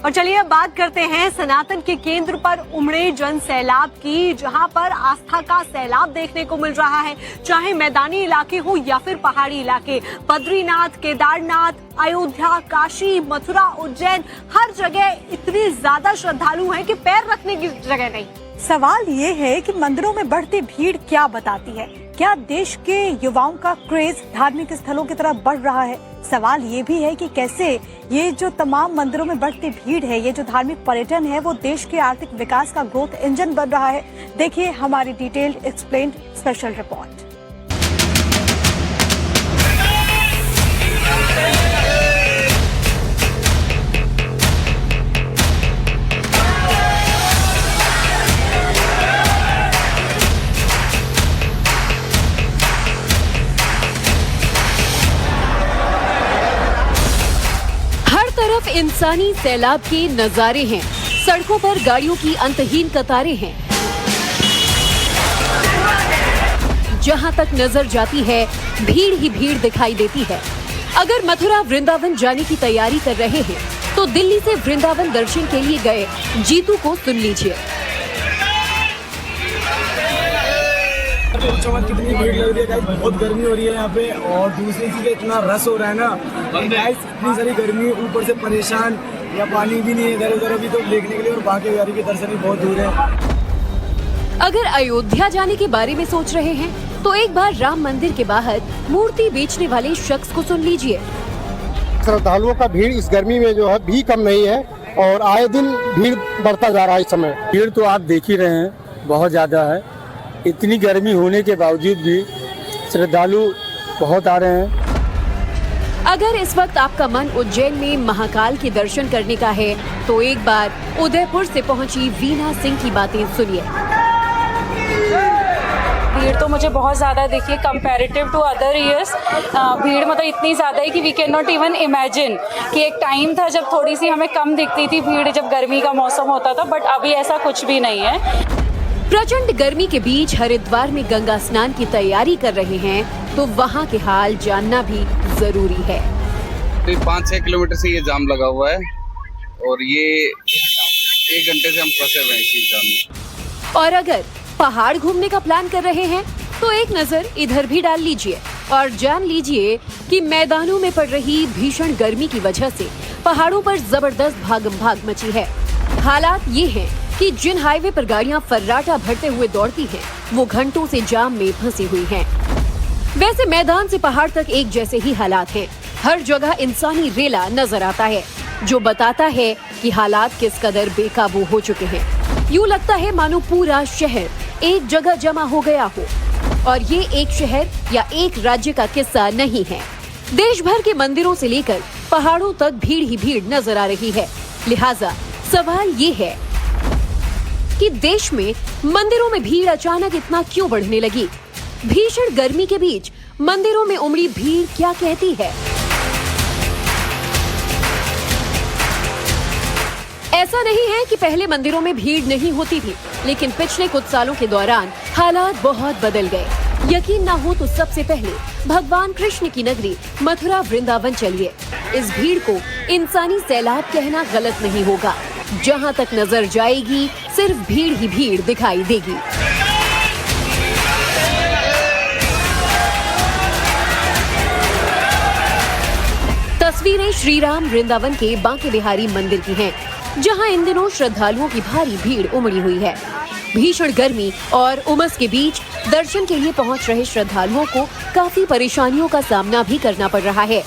और चलिए अब बात करते हैं सनातन के केंद्र पर उमड़े जन सैलाब की, जहां पर आस्था का सैलाब देखने को मिल रहा है। चाहे मैदानी इलाके हो या फिर पहाड़ी इलाके, बद्रीनाथ, केदारनाथ, अयोध्या, काशी, मथुरा, उज्जैन, हर जगह इतनी ज्यादा श्रद्धालु हैं कि पैर रखने की जगह नहीं। सवाल ये है कि मंदिरों में बढ़ती भीड़ क्या बताती है? क्या देश के युवाओं का क्रेज धार्मिक स्थलों की तरफ बढ़ रहा है? सवाल ये भी है कि कैसे ये जो तमाम मंदिरों में बढ़ती भीड़ है, ये जो धार्मिक पर्यटन है, वो देश के आर्थिक विकास का ग्रोथ इंजन बन रहा है। देखिए हमारी डिटेल्ड एक्सप्लेन्ड स्पेशल रिपोर्ट। तरफ इंसानी सैलाब के नजारे हैं, सड़कों पर गाड़ियों की अंतहीन कतारें हैं। जहां तक नजर जाती है भीड़ ही भीड़ दिखाई देती है। अगर मथुरा वृंदावन जाने की तैयारी कर रहे हैं तो दिल्ली से वृंदावन दर्शन के लिए गए जीतू को सुन लीजिए। कितनी भीड़ लग रही है गाइस, बहुत गर्मी हो रही है यहाँ पे। और दूसरी चीज इतना रश हो रहा है ना गाइस, इतनी सारी गर्मी, ऊपर से परेशान, या पानी भी नहीं है इधर उधर अभी तो देखने के लिए, और बाकी बिहारी के दर्शन भी बहुत दूर है। अगर अयोध्या जाने के बारे में सोच रहे हैं तो एक बार राम मंदिर के बाहर मूर्ति बेचने वाले शख्स को सुन लीजिए। श्रद्धालुओं का भीड़ इस गर्मी में जो है भी कम नहीं है, और आए दिन भीड़ बढ़ता जा रहा है। इस समय भीड़ तो आप देख ही रहे हैं, बहुत ज्यादा है। इतनी गर्मी होने के बावजूद भी श्रद्धालु बहुत आ रहे हैं। अगर इस वक्त आपका मन उज्जैन में महाकाल के दर्शन करने का है तो एक बार उदयपुर से पहुंची वीना सिंह की बातें सुनिए। भीड़ तो मुझे बहुत ज़्यादा दिखी है कंपैरेटिव टू अदर ईयर्स। भीड़ मतलब इतनी ज़्यादा है कि we can not even imagine कि एक टाइम था जब थोड़ी सी हमें कम दिखती थी भीड़, जब गर्मी का मौसम होता था, बट अभी ऐसा कुछ भी नहीं है। प्रचंड गर्मी के बीच हरिद्वार में गंगा स्नान की तैयारी कर रहे हैं तो वहाँ के हाल जानना भी जरूरी है। 5-6 किलोमीटर से ये जाम लगा हुआ है और ये 1 घंटे से हम फंसे हुए हैं इसी जाम में। और अगर पहाड़ घूमने का प्लान कर रहे हैं तो एक नजर इधर भी डाल लीजिए और जान लीजिए कि मैदानों में पड़ रही भीषण गर्मी की वजह से पहाड़ों पर जबरदस्त भागम भाग मची है। हालात ये हैं कि जिन हाईवे पर गाड़ियां फर्राटा भरते हुए दौड़ती हैं, वो घंटों से जाम में फंसी हुई हैं। वैसे मैदान से पहाड़ तक एक जैसे ही हालात हैं। हर जगह इंसानी रेला नजर आता है, जो बताता है कि हालात किस कदर बेकाबू हो चुके हैं। यूँ लगता है मानो पूरा शहर एक जगह जमा हो गया हो। और ये एक शहर या एक राज्य का किस्सा नहीं है। देश भर के मंदिरों से लेकर पहाड़ों तक भीड़ ही भीड़ नजर आ रही है। लिहाजा सवाल ये है कि देश में मंदिरों में भीड़ अचानक इतना क्यों बढ़ने लगी? भीषण गर्मी के बीच मंदिरों में उमड़ी भीड़ क्या कहती है? ऐसा नहीं है कि पहले मंदिरों में भीड़ नहीं होती थी, लेकिन पिछले कुछ सालों के दौरान हालात बहुत बदल गए। यकीन ना हो तो सबसे पहले भगवान कृष्ण की नगरी मथुरा वृंदावन चलिए। इस भीड़ को इंसानी सैलाब कहना गलत नहीं होगा। जहां तक नजर जाएगी सिर्फ भीड़ ही भीड़ दिखाई देगी। तस्वीरें श्री राम वृंदावन के बांके बिहारी मंदिर की हैं, जहां इन दिनों श्रद्धालुओं की भारी भीड़ उमड़ी हुई है। भीषण गर्मी और उमस के बीच दर्शन के लिए पहुंच रहे श्रद्धालुओं को काफी परेशानियों का सामना भी करना पड़ रहा है।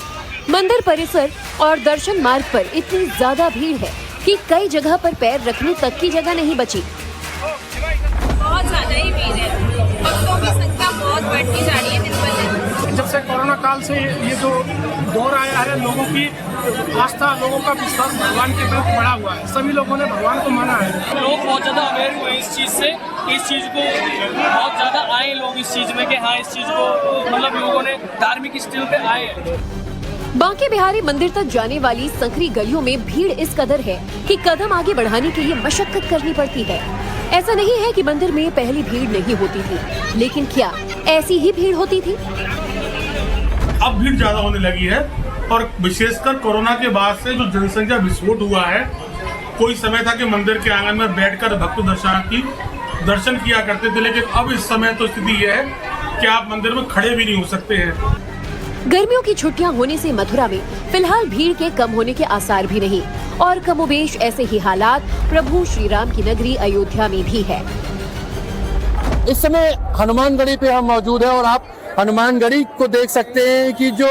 मंदिर परिसर और दर्शन मार्ग पर इतनी ज्यादा भीड़ है कि कई जगह पर पैर रखने तक की जगह नहीं बची। बहुत ज्यादा ही भीड़ है, भक्तों की संख्या बहुत बढ़ती जा रही है दिन ब दिन। जब से कोरोना काल से ये जो दौर आया है, लोगों की आस्था, लोगों का विश्वास भगवान के प्रति बढ़ा हुआ है। सभी लोगों ने भगवान को माना है। लोग बहुत ज़्यादा अवेयर हुए इस चीज़ से, इस चीज़ को बहुत ज़्यादा आए लोग इस चीज़ में कि हाँ इस चीज़ को मतलब लोगों ने धार्मिक स्थिल पे आए हैं। बांके बिहारी मंदिर तक जाने वाली संकरी गलियों में भीड़ इस कदर है कि कदम आगे बढ़ाने के लिए मशक्कत करनी पड़ती है। ऐसा नहीं है कि मंदिर में पहले भीड़ नहीं होती थी, लेकिन क्या ऐसी ही भीड़ होती थी? अब भीड़ ज्यादा होने लगी है और विशेषकर कोरोना के बाद से जो जनसंख्या विस्फोट हुआ है कोई समय था कि मंदिर के आंगन में बैठकर भक्त दर्शनार्थी दर्शन किया करते थे, लेकिन अब इस समय तो स्थिति यह है कि आप मंदिर में खड़े भी नहीं हो सकते हैं। गर्मियों की छुट्टियां होने से मथुरा में फिलहाल भीड़ के कम होने के आसार भी नहीं और कमोबेश ऐसे ही हालात प्रभु श्री राम की नगरी अयोध्या में भी है। इस समय हनुमानगढ़ी पे हम मौजूद हैं और आप हनुमानगढ़ी को देख सकते हैं कि जो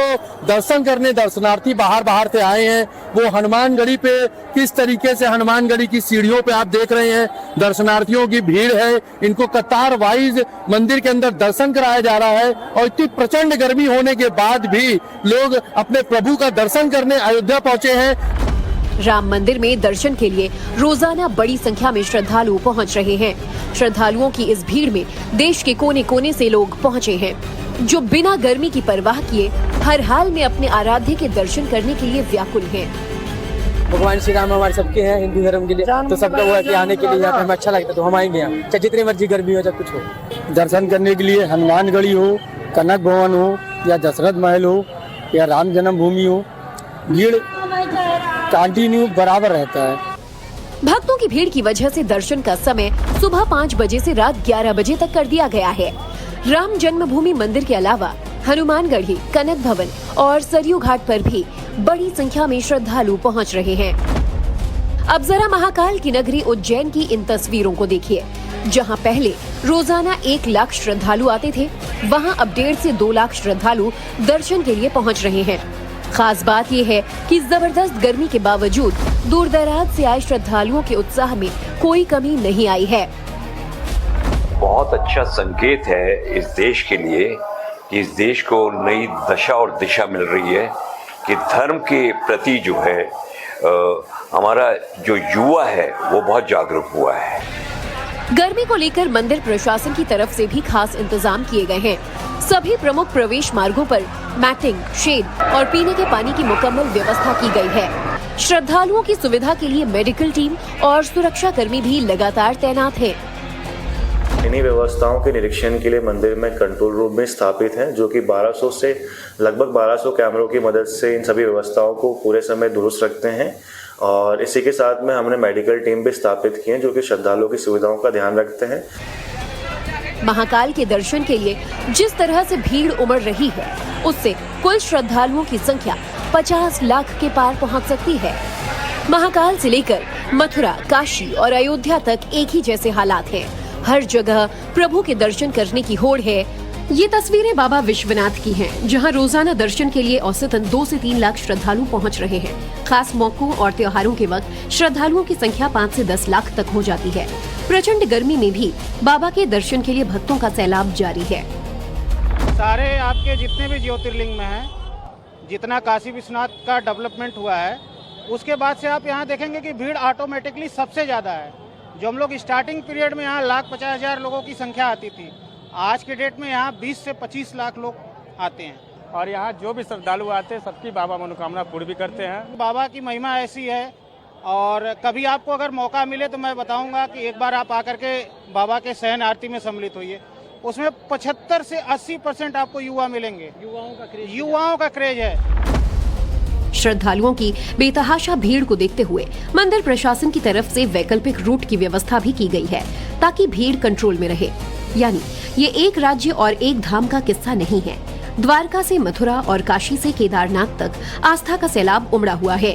दर्शन करने दर्शनार्थी बाहर से आए हैं वो हनुमानगढ़ी पे किस तरीके से हनुमानगढ़ी की सीढ़ियों पे आप देख रहे हैं दर्शनार्थियों की भीड़ है। इनको कतार वाइज मंदिर के अंदर दर्शन कराया जा रहा है और इतनी प्रचंड गर्मी होने के बाद भी लोग अपने प्रभु का दर्शन करने अयोध्या पहुंचे हैं। राम मंदिर में दर्शन के लिए रोजाना बड़ी संख्या में श्रद्धालु पहुंच रहे हैं। श्रद्धालुओं की इस भीड़ में देश के कोने कोने से लोग पहुंचे हैं जो बिना गर्मी की परवाह किए हर हाल में अपने आराध्य के दर्शन करने के लिए व्याकुल हैं। भगवान श्री राम हमारे सबके हैं, हिंदू धर्म के लिए तो सबका वो है कि आने के लिए यहाँ पे हमें अच्छा लगता है तो हम आएंगे यहाँ, चाहे जितनी मर्जी गर्मी हो चाहे कुछ हो। दर्शन करने के लिए हनुमानगढ़ी हो, कनक भवन हो या दशरथ महल हो या राम जन्मभूमि हो, भीड़ कंटिन्यू बराबर रहता है। भक्तों की भीड़ की वजह से दर्शन का समय सुबह 5 बजे से रात 11 बजे तक कर दिया गया है। राम जन्मभूमि मंदिर के अलावा हनुमानगढ़ी, कनक भवन और सरयू घाट पर भी बड़ी संख्या में श्रद्धालु पहुंच रहे हैं। अब जरा महाकाल की नगरी उज्जैन की इन तस्वीरों को देखिए, जहां पहले रोजाना 1 लाख श्रद्धालु आते थे, वहां अब 1.5 से 2 लाख श्रद्धालु दर्शन के लिए पहुंच रहे हैं। खास बात यह है कि जबरदस्त गर्मी के बावजूद दूर दराज से आए श्रद्धालुओं के उत्साह में कोई कमी नहीं आई है। बहुत अच्छा संकेत है इस देश के लिए कि इस देश को नई दशा और दिशा मिल रही है कि धर्म के प्रति जो है हमारा जो युवा है वो बहुत जागरूक हुआ है। गर्मी को लेकर मंदिर प्रशासन की तरफ से भी खास इंतजाम किए गए हैं। सभी प्रमुख प्रवेश मार्गों पर मैटिंग, शेड और पीने के पानी की मुकम्मल व्यवस्था की गई है। श्रद्धालुओं की सुविधा के लिए मेडिकल टीम और सुरक्षा कर्मी भी लगातार तैनात हैं। इन्हीं व्यवस्थाओं के निरीक्षण के लिए मंदिर में कंट्रोल रूम में स्थापित हैं, जो कि 1200 से लगभग 1200 कैमरों की मदद से इन सभी व्यवस्थाओं को पूरे समय दुरुस्त रखते हैं। और इसी के साथ में हमने मेडिकल टीम भी स्थापित की है जो कि श्रद्धालुओं की सुविधाओं का ध्यान रखते हैं। महाकाल के दर्शन के लिए जिस तरह से भीड़ उमड़ रही है, उससे कुल श्रद्धालुओं की संख्या 50 लाख के पार पहुंच सकती है। महाकाल से लेकर मथुरा, काशी और अयोध्या तक एक ही जैसे हालात हैं। हर जगह प्रभु के दर्शन करने की होड़ है। ये तस्वीरें बाबा विश्वनाथ की हैं, जहां रोजाना दर्शन के लिए औसतन 2 से 3 लाख श्रद्धालु पहुंच रहे हैं। खास मौकों और त्योहारों के वक्त श्रद्धालुओं की संख्या 5 से 10 लाख तक हो जाती है। प्रचंड गर्मी में भी बाबा के दर्शन के लिए भक्तों का सैलाब जारी है। सारे आपके जितने भी ज्योतिर्लिंग में हैं, जितना काशी विश्वनाथ का डेवलपमेंट हुआ है, उसके बाद से आप यहाँ देखेंगे कि भीड़ ऑटोमेटिकली सबसे ज़्यादा है। जो हम लोग स्टार्टिंग पीरियड में यहाँ 1,50,000 लोगों की संख्या आती थी, आज के डेट में यहाँ 20 से 25 लाख लोग आते हैं। और यहाँ जो भी श्रद्धालु आते हैं सबकी बाबा मनोकामना पूरी भी करते हैं। बाबा की महिमा ऐसी है, और कभी आपको अगर मौका मिले तो मैं बताऊंगा कि एक बार आप आकर के बाबा के सहन आरती में सम्मिलित होइए। उसमें 75 से 80% आपको युवा मिलेंगे। युवाओं का क्रेज है। श्रद्धालुओं की बेतहाशा भीड़ को देखते हुए मंदिर प्रशासन की तरफ से वैकल्पिक रूट की व्यवस्था भी की गई है, ताकि भीड़ कंट्रोल में रहे। यानी ये एक राज्य और एक धाम का किस्सा नहीं है। द्वारका से मथुरा और काशी से केदारनाथ तक आस्था का सैलाब उमड़ा हुआ है।